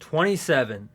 27.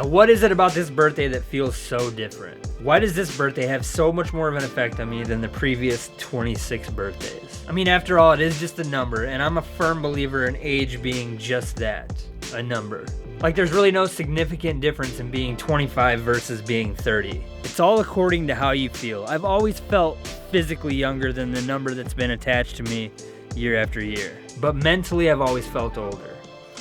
What is it about this birthday that feels so different? Why does this birthday have so much more of an effect on me than the previous 26 birthdays? I mean, after all, it is just a number, and I'm a firm believer in age being just that, a number. Like, there's really no significant difference in being 25 versus being 30. It's all according to how you feel. I've always felt physically younger than the number that's been attached to me year after year. But mentally, I've always felt older.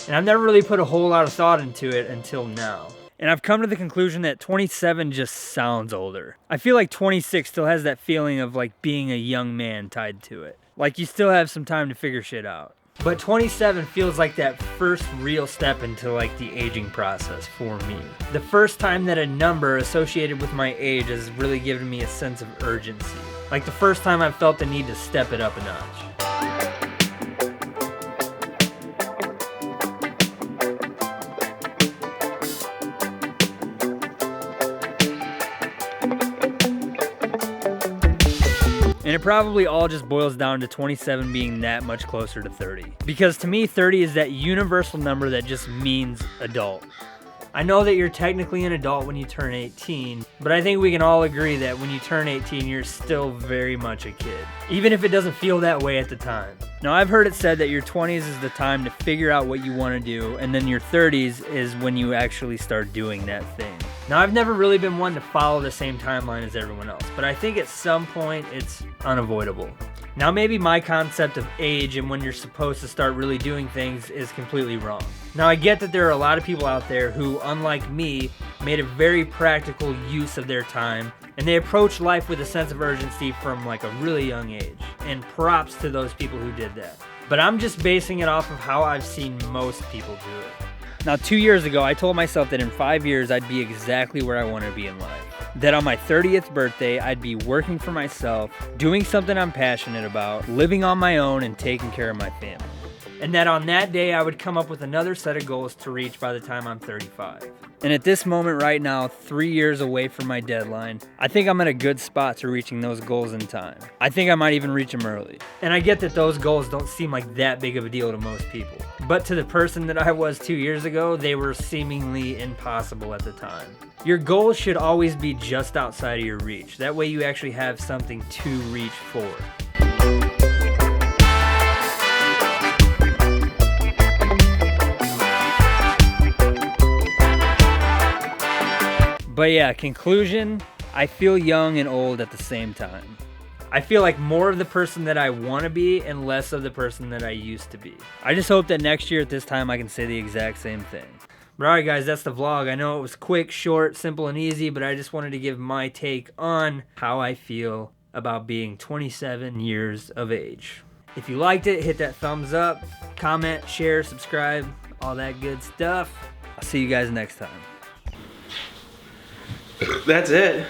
And I've never really put a whole lot of thought into it until now. And I've come to the conclusion that 27 just sounds older. I feel like 26 still has that feeling of like being a young man tied to it. Like you still have some time to figure shit out. But 27 feels like that first real step into like the aging process for me. The first time that a number associated with my age has really given me a sense of urgency. Like the first time I've felt the need to step it up a notch. And it probably all just boils down to 27 being that much closer to 30. Because to me, 30 is that universal number that just means adult. I know that you're technically an adult when you turn 18, but I think we can all agree that when you turn 18, you're still very much a kid, even if it doesn't feel that way at the time. Now, I've heard it said that your 20s is the time to figure out what you want to do, and then your 30s is when you actually start doing that thing. Now, I've never really been one to follow the same timeline as everyone else, but I think at some point it's unavoidable. Now, maybe my concept of age and when you're supposed to start really doing things is completely wrong. Now, I get that there are a lot of people out there who, unlike me, made a very practical use of their time, and they approach life with a sense of urgency from like a really young age. And props to those people who did that. But I'm just basing it off of how I've seen most people do it. Now, 2 years ago, I told myself that in 5 years, I'd be exactly where I want to be in life. That on my 30th birthday, I'd be working for myself, doing something I'm passionate about, living on my own, and taking care of my family. And that on that day, I would come up with another set of goals to reach by the time I'm 35. And at this moment right now, 3 years away from my deadline, I think I'm in a good spot to reaching those goals in time. I think I might even reach them early. And I get that those goals don't seem like that big of a deal to most people. But to the person that I was 2 years ago, they were seemingly impossible at the time. Your goals should always be just outside of your reach. That way you actually have something to reach for. But yeah, conclusion, I feel young and old at the same time. I feel like more of the person that I want to be and less of the person that I used to be. I just hope that next year at this time I can say the exact same thing. But alright guys, that's the vlog. I know it was quick, short, simple, and easy, but I just wanted to give my take on how I feel about being 27 years of age. If you liked it, hit that thumbs up, comment, share, subscribe, all that good stuff. I'll see you guys next time. That's it.